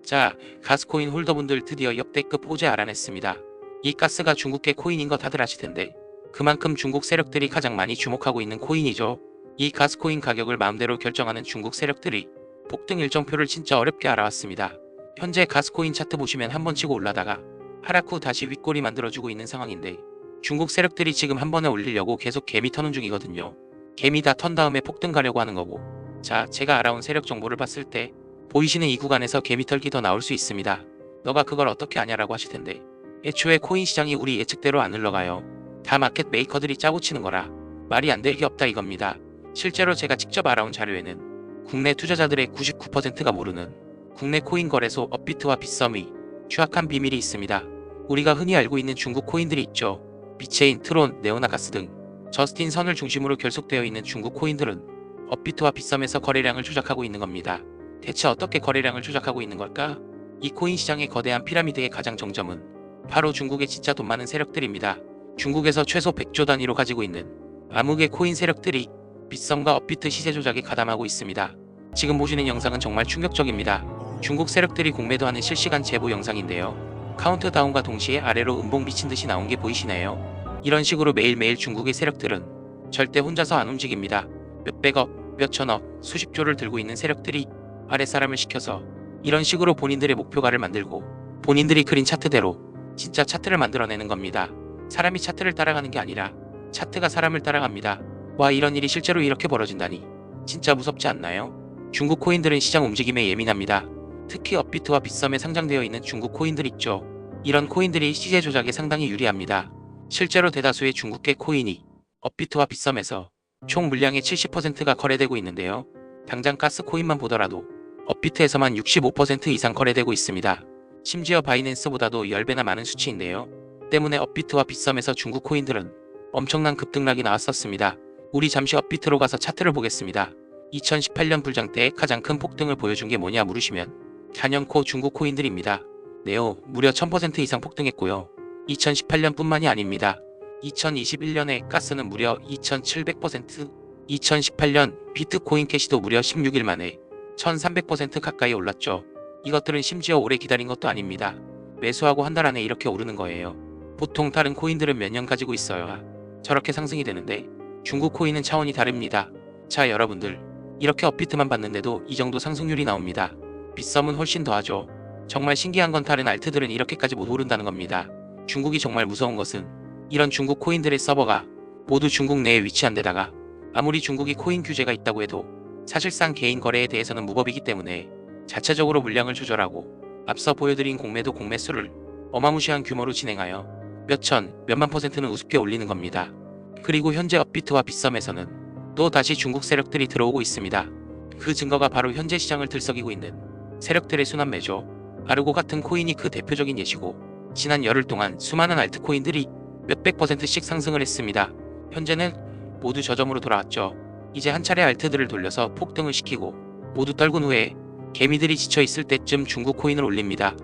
자, 가스코인 홀더분들 드디어 역대급 호재 알아냈습니다. 이 가스가 중국계 코인인 거 다들 아시텐데 그만큼 중국 세력들이 가장 많이 주목하고 있는 코인이죠. 이 가스코인 가격을 마음대로 결정하는 중국 세력들이 폭등 일정표를 진짜 어렵게 알아왔습니다. 현재 가스코인 차트 보시면 한 번 치고 올라다가 하락 후 다시 윗골이 만들어주고 있는 상황인데 중국 세력들이 지금 한 번에 올리려고 계속 개미 터는 중이거든요. 개미 다 턴 다음에 폭등 가려고 하는 거고. 자, 제가 알아온 세력 정보를 봤을 때 보이시는 이 구간에서 개미 털기 더 나올 수 있습니다. 너가 그걸 어떻게 아냐라고 하실 텐데 애초에 코인 시장이 우리 예측대로 안 흘러가요. 다 마켓 메이커들이 짜고 치는 거라 말이 안 될 게 없다 이겁니다. 실제로 제가 직접 알아온 자료에는 국내 투자자들의 99%가 모르는 국내 코인 거래소 업비트와 빗썸의 추악한 비밀이 있습니다. 우리가 흔히 알고 있는 중국 코인들이 있죠. 비체인, 트론, 네오나가스 등 저스틴 선을 중심으로 결속되어 있는 중국 코인들은 업비트와 빗썸에서 거래량을 조작하고 있는 겁니다. 대체 어떻게 거래량을 조작하고 있는 걸까? 이 코인 시장의 거대한 피라미드의 가장 정점은 바로 중국의 진짜 돈 많은 세력들입니다. 중국에서 최소 100조 단위로 가지고 있는 암흑의 코인 세력들이 빗썸과 업비트 시세 조작에 가담하고 있습니다. 지금 보시는 영상은 정말 충격적입니다. 중국 세력들이 공매도 하는 실시간 제보 영상인데요. 카운트다운과 동시에 아래로 음봉 미친 듯이 나온 게 보이시나요? 이런 식으로 매일매일 중국의 세력들은 절대 혼자서 안 움직입니다. 몇백억, 몇천억, 수십조를 들고 있는 세력들이 아랫사람을 시켜서 이런 식으로 본인들의 목표가를 만들고 본인들이 그린 차트대로 진짜 차트를 만들어내는 겁니다. 사람이 차트를 따라가는 게 아니라 차트가 사람을 따라갑니다. 와, 이런 일이 실제로 이렇게 벌어진다니 진짜 무섭지 않나요? 중국 코인들은 시장 움직임에 예민합니다. 특히 업비트와 빗썸에 상장되어 있는 중국 코인들 있죠. 이런 코인들이 시세 조작에 상당히 유리합니다. 실제로 대다수의 중국계 코인이 업비트와 빗썸에서 총 물량의 70%가 거래되고 있는데요. 당장 가스 코인만 보더라도 업비트에서만 65% 이상 거래되고 있습니다. 심지어 바이낸스보다도 10배나 많은 수치인데요. 때문에 업비트와 빗썸에서 중국 코인들은 엄청난 급등락이 나왔었습니다. 우리 잠시 업비트로 가서 차트를 보겠습니다. 2018년 불장 때 가장 큰 폭등을 보여준 게 뭐냐 물으시면 단연코 중국 코인들입니다. 네오 무려 1000% 이상 폭등했고요. 2018년 뿐만이 아닙니다. 2021년에 가스는 무려 2700%, 2018년 비트코인 캐시도 무려 16일 만에 1300% 가까이 올랐죠. 이것들은 심지어 오래 기다린 것도 아닙니다. 매수하고 한 달 안에 이렇게 오르는 거예요. 보통 다른 코인들은 몇 년 가지고 있어야 저렇게 상승이 되는데 중국 코인은 차원이 다릅니다. 자, 여러분들 이렇게 업비트만 봤는데도 이 정도 상승률이 나옵니다. 빗썸은 훨씬 더하죠. 정말 신기한 건 다른 알트들은 이렇게까지 못 오른다는 겁니다. 중국이 정말 무서운 것은 이런 중국 코인들의 서버가 모두 중국 내에 위치한 데다가 아무리 중국이 코인 규제가 있다고 해도 사실상 개인 거래에 대해서는 무법이기 때문에 자체적으로 물량을 조절하고 앞서 보여드린 공매도 공매수를 어마무시한 규모로 진행하여 몇천, 몇만 %는 우습게 올리는 겁니다. 그리고 현재 업비트와 빗썸에서는 또 다시 중국 세력들이 들어오고 있습니다. 그 증거가 바로 현재 시장을 들썩이고 있는 세력들의 순환매죠. 아르고 같은 코인이 그 대표적인 예시고 지난 열흘 동안 수많은 알트코인들이 몇백 %씩 상승을 했습니다. 현재는 모두 저점으로 돌아왔죠. 이제 한 차례 알트들을 돌려서 폭등을 시키고 모두 떨군 후에 개미들이 지쳐있을 때쯤 중국 코인을 올립니다.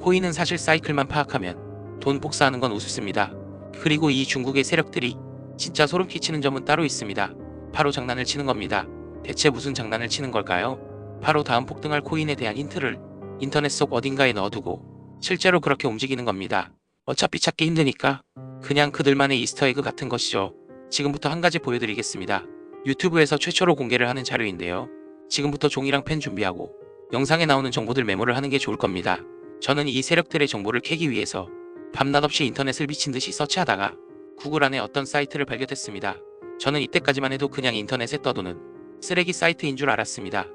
코인은 사실 사이클만 파악하면 돈 복사하는 건 우습습니다. 그리고 이 중국의 세력들이 진짜 소름 끼치는 점은 따로 있습니다. 바로 장난을 치는 겁니다. 대체 무슨 장난을 치는 걸까요? 바로 다음 폭등할 코인에 대한 힌트를 인터넷 속 어딘가에 넣어두고 실제로 그렇게 움직이는 겁니다. 어차피 찾기 힘드니까 그냥 그들만의 이스터에그 같은 것이죠. 지금부터 한 가지 보여드리겠습니다. 유튜브에서 최초로 공개를 하는 자료인데요. 지금부터 종이랑 펜 준비하고 영상에 나오는 정보들 메모를 하는 게 좋을 겁니다. 저는 이 세력들의 정보를 캐기 위해서 밤낮 없이 인터넷을 미친듯이 서치하다가 구글 안에 어떤 사이트를 발견했습니다. 저는 이때까지만 해도 그냥 인터넷에 떠도는 쓰레기 사이트인 줄 알았습니다.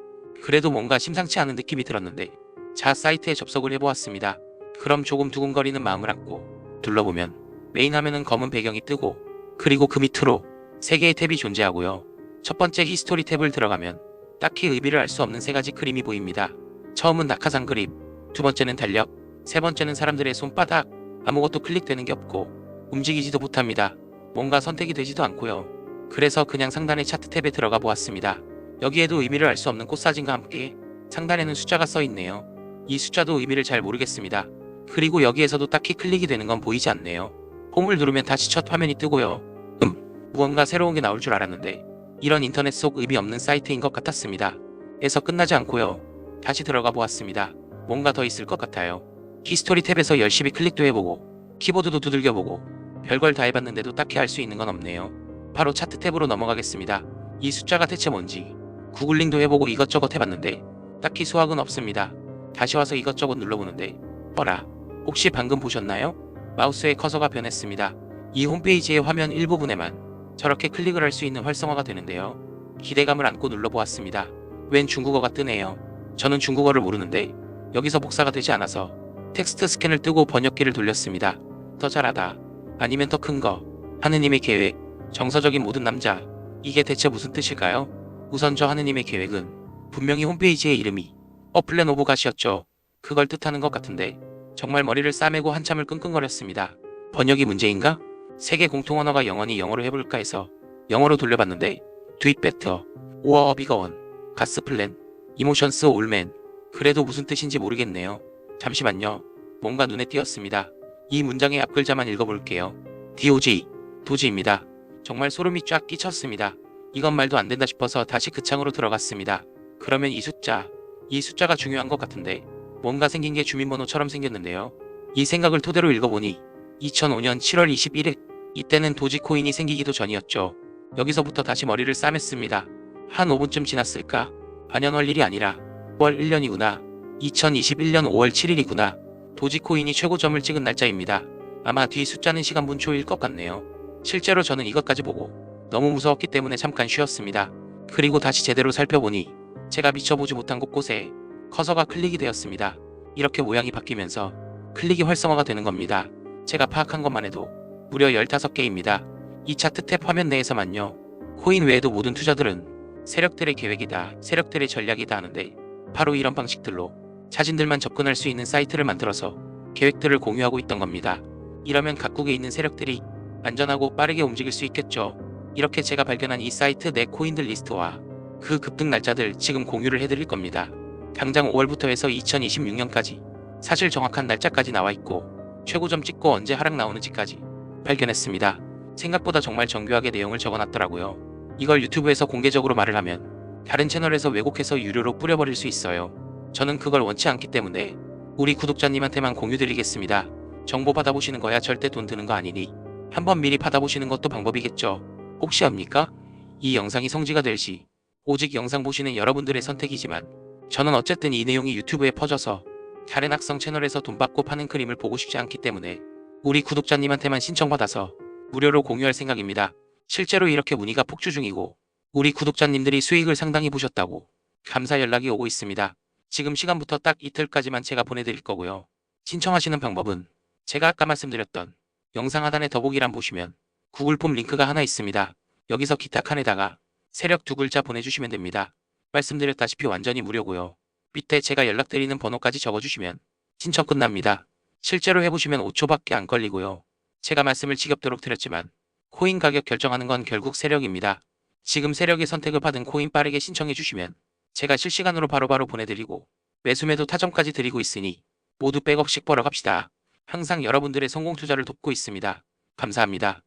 그래도 뭔가 심상치 않은 느낌이 들었는데 자, 사이트에 접속을 해보았습니다. 그럼 조금 두근거리는 마음을 안고 둘러보면 메인 화면은 검은 배경이 뜨고 그리고 그 밑으로 3개의 탭이 존재하고요. 첫 번째 히스토리 탭을 들어가면 딱히 의미를 알 수 없는 3가지 그림이 보입니다. 처음은 낙하산 그림, 두 번째는 달력, 세 번째는 사람들의 손바닥. 아무것도 클릭되는 게 없고 움직이지도 못합니다. 뭔가 선택이 되지도 않고요. 그래서 그냥 상단의 차트 탭에 들어가 보았습니다. 여기에도 의미를 알 수 없는 꽃사진과 함께 상단에는 숫자가 써 있네요. 이 숫자도 의미를 잘 모르겠습니다. 그리고 여기에서도 딱히 클릭이 되는 건 보이지 않네요. 홈을 누르면 다시 첫 화면이 뜨고요. 무언가 새로운 게 나올 줄 알았는데 이런 인터넷 속 의미 없는 사이트인 것 같았습니다. 에서 끝나지 않고요. 다시 들어가 보았습니다. 뭔가 더 있을 것 같아요. 히스토리 탭에서 열심히 클릭도 해보고 키보드도 두들겨보고 별걸 다 해봤는데도 딱히 할 수 있는 건 없네요. 바로 차트 탭으로 넘어가겠습니다. 이 숫자가 대체 뭔지 구글링도 해보고 이것저것 해봤는데 딱히 수확은 없습니다. 다시 와서 이것저것 눌러보는데 어라, 혹시 방금 보셨나요? 마우스의 커서가 변했습니다. 이 홈페이지의 화면 일부분에만 저렇게 클릭을 할 수 있는 활성화가 되는데요. 기대감을 안고 눌러보았습니다. 웬 중국어가 뜨네요. 저는 중국어를 모르는데 여기서 복사가 되지 않아서 텍스트 스캔을 뜨고 번역기를 돌렸습니다. 더 잘하다, 아니면 더 큰 거, 하느님의 계획, 정서적인 모든 남자, 이게 대체 무슨 뜻일까요? 우선 저 하느님의 계획은 분명히 홈페이지의 이름이 플랜 오브 갓이었죠. 그걸 뜻하는 것 같은데 정말 머리를 싸매고 한참을 끙끙거렸습니다. 번역이 문제인가? 세계 공통 언어가 영어니 영어로 해볼까 해서 영어로 돌려봤는데 Do it better, or bigger one, 가스 플랜, 이모션스 올맨, 그래도 무슨 뜻인지 모르겠네요. 잠시만요. 뭔가 눈에 띄었습니다. 이 문장의 앞글자만 읽어볼게요. DOG, 도지입니다. 정말 소름이 쫙 끼쳤습니다. 이건 말도 안 된다 싶어서 다시 그 창으로 들어갔습니다. 그러면 이 숫자가 중요한 것 같은데 뭔가 생긴 게 주민번호처럼 생겼는데요. 이 생각을 토대로 읽어보니 2005년 7월 21일, 이때는 도지코인이 생기기도 전이었죠. 여기서부터 다시 머리를 싸맸습니다. 한 5분쯤 지났을까? 반년월 일이 아니라 9월 1년이구나. 2021년 5월 7일이구나. 도지코인이 최고점을 찍은 날짜입니다. 아마 뒤 숫자는 시간분 초일 것 같네요. 실제로 저는 이것까지 보고 너무 무서웠기 때문에 잠깐 쉬었습니다. 그리고 다시 제대로 살펴보니 제가 미쳐보지 못한 곳곳에 커서가 클릭이 되었습니다. 이렇게 모양이 바뀌면서 클릭이 활성화가 되는 겁니다. 제가 파악한 것만 해도 무려 15개입니다. 이 차트 탭 화면 내에서만요. 코인 외에도 모든 투자들은 세력들의 계획이다, 세력들의 전략이다 하는데 바로 이런 방식들로 자신들만 접근할 수 있는 사이트를 만들어서 계획들을 공유하고 있던 겁니다. 이러면 각국에 있는 세력들이 안전하고 빠르게 움직일 수 있겠죠. 이렇게 제가 발견한 이 사이트 내 코인들 리스트와 그 급등 날짜들 지금 공유를 해드릴 겁니다. 당장 5월부터 해서 2026년까지 사실 정확한 날짜까지 나와 있고 최고점 찍고 언제 하락 나오는지까지 발견했습니다. 생각보다 정말 정교하게 내용을 적어놨더라고요. 이걸 유튜브에서 공개적으로 말을 하면 다른 채널에서 왜곡해서 유료로 뿌려버릴 수 있어요. 저는 그걸 원치 않기 때문에 우리 구독자님한테만 공유드리겠습니다. 정보 받아보시는 거야 절대 돈 드는 거 아니니 한번 미리 받아보시는 것도 방법이겠죠. 혹시 압니까? 이 영상이 성지가 될 시 오직 영상 보시는 여러분들의 선택이지만 저는 어쨌든 이 내용이 유튜브에 퍼져서 다른 악성 채널에서 돈 받고 파는 그림을 보고 싶지 않기 때문에 우리 구독자님한테만 신청받아서 무료로 공유할 생각입니다. 실제로 이렇게 문의가 폭주 중이고 우리 구독자님들이 수익을 상당히 보셨다고 감사 연락이 오고 있습니다. 지금 시간부터 딱 이틀까지만 제가 보내드릴 거고요. 신청하시는 방법은 제가 아까 말씀드렸던 영상 하단에 더보기란 보시면 구글 폼 링크가 하나 있습니다. 여기서 기타 칸에다가 세력 2글자 보내주시면 됩니다. 말씀드렸다시피 완전히 무료고요. 밑에 제가 연락드리는 번호까지 적어주시면 신청 끝납니다. 실제로 해보시면 5초밖에 안 걸리고요. 제가 말씀을 지겹도록 드렸지만 코인 가격 결정하는 건 결국 세력입니다. 지금 세력의 선택을 받은 코인 빠르게 신청해 주시면 제가 실시간으로 바로바로 보내드리고 매수매도 타점까지 드리고 있으니 모두 백억씩 벌어 갑시다. 항상 여러분들의 성공 투자를 돕고 있습니다. 감사합니다.